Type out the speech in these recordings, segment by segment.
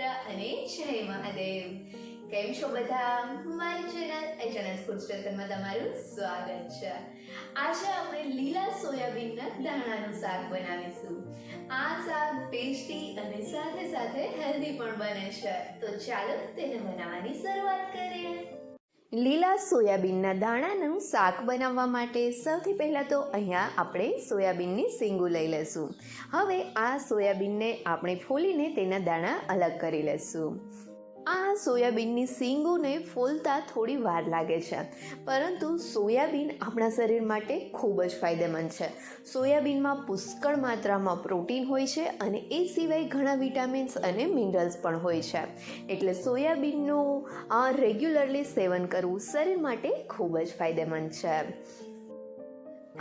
અને જય મહાદેવ. કેમ છો બધા? મારી ચેનલ એચએનએસ ફૂડ સ્ટેશનમાં તમારું સ્વાગત છે. આજે આપણે લીલા સોયાબીનના દાણાનું શાક બનાવીશું. આ શાક ટેસ્ટી અને સાથે સાથે હેલ્ધી પણ બને છે. તો ચાલો તેને બનાવવાની શરૂઆત કરીએ. લીલા સોયાબીનના દાણાનું શાક બનાવવા માટે સૌથી પહેલાં તો અહીંયા આપણે સોયાબીનની સીંગું લઈ લઈશું. હવે આ સોયાબીનને આપણે ફોલીને તેના દાણા અલગ કરી લઈશું. આ સોયાબીનની સીંગોને ફોલતા થોડી વાર લાગે છે, પરંતુ સોયાબીન આપણા શરીર માટે ખૂબ જ ફાયદેમંદ છે. સોયાબીનમાં પુષ્કળ માત્રામાં પ્રોટીન હોય છે અને એ સિવાય ઘણા વિટામિન્સ અને મિનરલ્સ પણ હોય છે. એટલે સોયાબીનનું રેગ્યુલરલી સેવન કરવું શરીર માટે ખૂબ જ ફાયદેમંદ છે.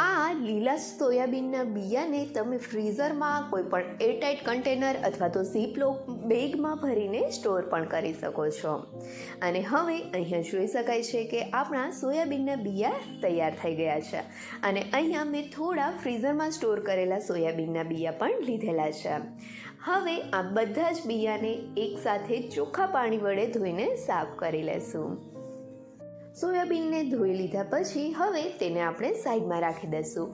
આ લીલા સોયાબીનના બિયાને તમે ફ્રીઝરમાં કોઈ પણ એરટાઇટ કન્ટેનર અથવા તો ઝીપલોક બેગમાં ભરીને સ્ટોર પણ કરી શકો છો. અને હવે અહીંયા જોઈ શકાય છે કે આપણા સોયાબીનના બિયા તૈયાર થઈ ગયા છે. અને અહીંયા મેં થોડા ફ્રીઝરમાં સ્ટોર કરેલા સોયાબીનના બિયા પણ લીધેલા છે. હવે આ બધા જ બિયાને એકસાથે ચોખ્ખા પાણી વડે ધોઈને સાફ કરી લેશું. સોયાબીનને ધોઈ લીધા પછી હવે તેને આપણે સાઈડમાં રાખી દઈશું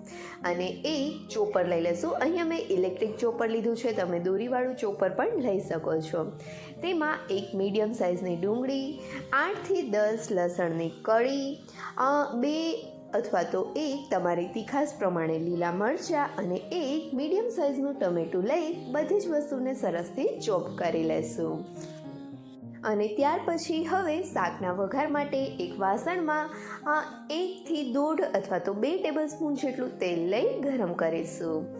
અને એ ચોપર લઈ લઈશું. અહીંયા મેં ઇલેક્ટ્રિક ચોપર લીધું છે, તમે દોરીવાળું ચોપર પણ લઈ શકો છો. તેમાં એક મીડિયમ સાઇઝની ડુંગળી, 8થી 10 લસણની કળી, 2 અથવા તો 1 તમારી તીખાશ પ્રમાણે લીલા મરચાં અને 1 મીડિયમ સાઇઝનું ટમેટું લઈ બધી જ વસ્તુને સરસથી ચોપ કરી લેશું. અને ત્યાર પછી હવે શાકના વઘાર માટે એક વાસણમાં 1 થી 1.5 અથવા તો 2 ટેબલસ્પૂન જેટલું તેલ લઈ ગરમ કરીશું.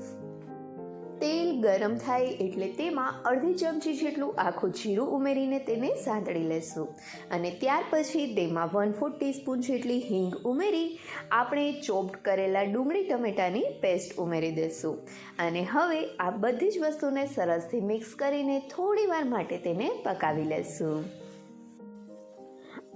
તેલ ગરમ થાય એટલે તેમાં અડધી ચમચી જેટલું આખું જીરું ઉમેરીને તેને સાંતળી લેશું. અને ત્યાર પછી તેમાં 1/4 ટીસ્પૂન જેટલી હિંગ ઉમેરી આપણે ચોપ્ડ કરેલા ડુંગળી ટમેટાની પેસ્ટ ઉમેરી દઈશું. અને હવે આ બધી જ વસ્તુને સરસથી મિક્સ કરીને થોડી વાર માટે તેને પકાવી લેશું.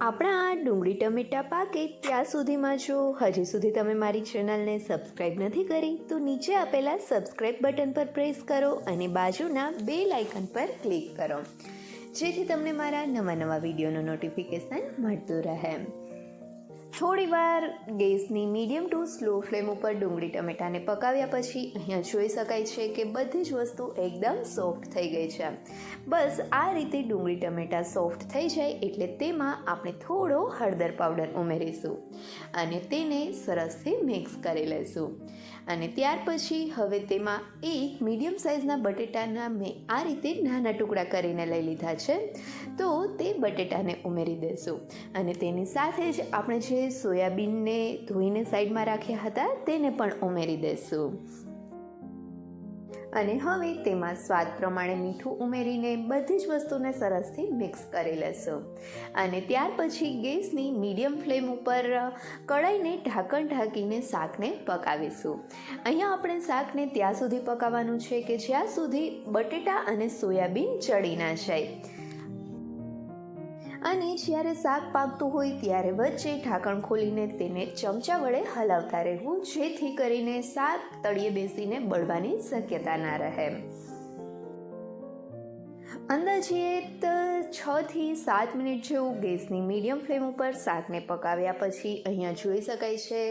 આપણા આ ડુંગળી ટમેટાં પાકે ત્યાં સુધીમાં જો હજી સુધી તમે મારી ચેનલને સબસ્ક્રાઈબ નથી કરી તો નીચે આપેલા સબસ્ક્રાઈબ બટન પર પ્રેસ કરો અને બાજુના બેલ આઇકન પર ક્લિક કરો, જેથી તમને મારા નવા વિડીયોનું નોટિફિકેશન મળતું રહે. થોડી વાર ગેસની મીડિયમ ટુ સ્લો ફ્લેમ ઉપર ડુંગળી ટમેટાને પકાવ્યા પછી અહીંયા જોઈ શકાય છે કે બધી જ વસ્તુ એકદમ સોફ્ટ થઈ ગઈ છે. બસ આ રીતે ડુંગળી ટમેટાં સોફ્ટ થઈ જાય એટલે તેમાં આપણે થોડો હળદર પાવડર ઉમેરીશું અને તેને સરસથી મિક્સ કરી લઈશું. અને ત્યાર પછી હવે તેમાં એક મીડિયમ સાઇઝના બટેટાના મેં આ રીતે નાના ટુકડા કરીને લઈ લીધા છે, તો તે બટેટાને ઉમેરી દઈશું. અને તેની સાથે જ આપણે જે સોયાબીનને ધોઈને સાઈડમાં રાખ્યા હતા તેને પણ ઉમેરી દઈશું. અને હવે તેમાં સ્વાદ પ્રમાણે મીઠું ઉમેરીને બધી જ વસ્તુને સરસથી મિક્સ કરી લેશું. અને ત્યાર પછી ગેસની મીડિયમ ફ્લેમ ઉપર કઢાઈને ઢાંકણ ઢાંકીને શાકને પકાવીશું. અહીંયા આપણે શાકને ત્યાં સુધી પકાવવાનું છે કે જ્યાં સુધી બટેટા અને સોયાબીન ચડી ના જાય. અને જ્યારે શાક પાકતું હોય ત્યારે વચ્ચે ઢાંકણ ખોલીને તેને ચમચા વડે હલાવતા રહેવું, જેથી કરીને શાક તળિયે બેસીને બળવાની શક્યતા ના રહે. અંદાજિત 6 થી 7 મિનિટ જેવું ગેસની મીડિયમ ફ્લેમ ઉપર શાકને પકાવ્યા પછી અહીંયા જોઈ શકાય છે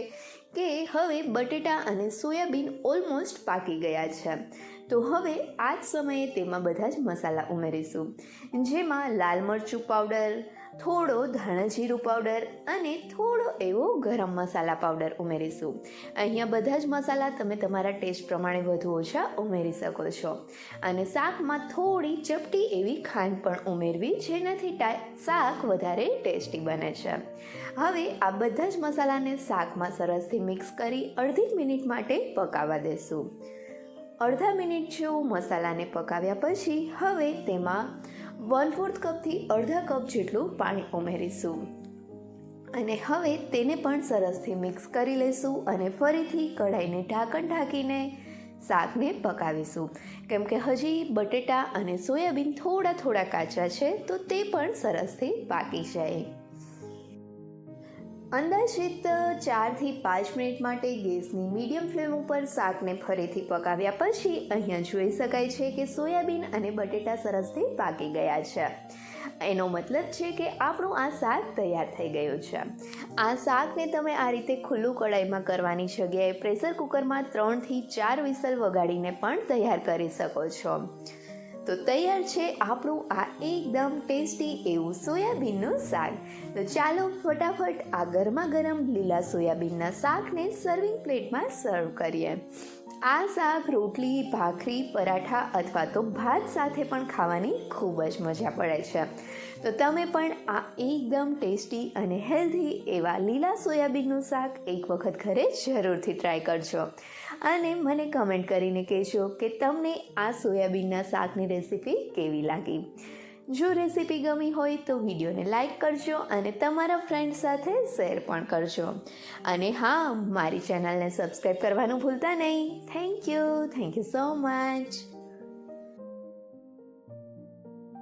કે હવે બટેટા અને સોયાબીન ઓલમોસ્ટ પાકી ગયા છે. તો હવે આ જ સમયે તેમાં બધા જ મસાલા ઉમેરીશું, જેમાં લાલ મરચું પાવડર, થોડો ધાણા જીરું પાવડર અને થોડો એવો ગરમ મસાલા પાવડર ઉમેરીશું. અહીંયા બધા જ મસાલા તમે તમારા ટેસ્ટ પ્રમાણે વધુ ઓછા ઉમેરી શકો છો. અને શાકમાં થોડી ચપટી એવી ખાંડ પણ ઉમેરવી, જેનાથી શાક વધારે ટેસ્ટી બને છે. હવે આ બધા જ મસાલાને શાકમાં સરસથી મિક્સ કરી અડધી મિનિટ માટે પકાવવા દેશું. અડધા મિનિટ જેવું મસાલાને પકાવ્યા પછી હવે તેમાં 1/4 કપથી અડધા કપ જેટલું પાણી ઉમેરીશું. અને હવે તેને પણ સરસથી મિક્સ કરી લઈશું અને ફરીથી કઢાઈને ઢાંકણ ઢાંકીને શાકને પકાવીશું. કેમ કે હજી બટેટા અને સોયાબીન થોડા કાચા છે, તો તે પણ સરસથી પાકી જાય. અંદાજિત 4થી 5 મિનિટ માટે ગેસની મીડિયમ ફ્લેમ ઉપર શાકને ફરીથી પકાવ્યા પછી અહીંયા જોઈ શકાય છે કે સોયાબીન અને બટેટા સરસથી પાકી ગયા છે. એનો મતલબ છે કે આપણું આ શાક તૈયાર થઈ ગયું છે. આ શાકને તમે આ રીતે ખુલ્લું કડાઈમાં કરવાની જગ્યાએ પ્રેશર કુકરમાં 3થી 4 વિસલ વગાડીને પણ તૈયાર કરી શકો છો. તો તૈયાર છે આપણું આ એકદમ ટેસ્ટી એવું સોયાબીનનું શાક. તો ચાલો ફટાફટ આ ગરમા ગરમ લીલા સોયાબીનના શાકને સર્વિંગ પ્લેટમાં સર્વ કરીએ. આ શાક રોટલી, ભાખરી, પરાઠા અથવા તો ભાત સાથે પણ ખાવાની ખૂબ જ મજા પડે છે. તો તમે પણ આ એકદમ ટેસ્ટી અને હેલ્ધી એવા લીલા સોયાબીનનું શાક એક વખત ઘરે જરૂરથી ટ્રાય કરજો અને મને કમેન્ટ કરીને કહેજો કે તમને આ સોયાબીનના શાકની રેસીપી કેવી લાગી. જો રેસીપી ગમી હોય તો વિડીયોને લાઈક કરજો અને તમારા ફ્રેન્ડ સાથે શેર પણ કરજો. અને હા, મારી ચેનલને સબસ્ક્રાઈબ કરવાનું ભૂલતા નહીં. Thank you so much.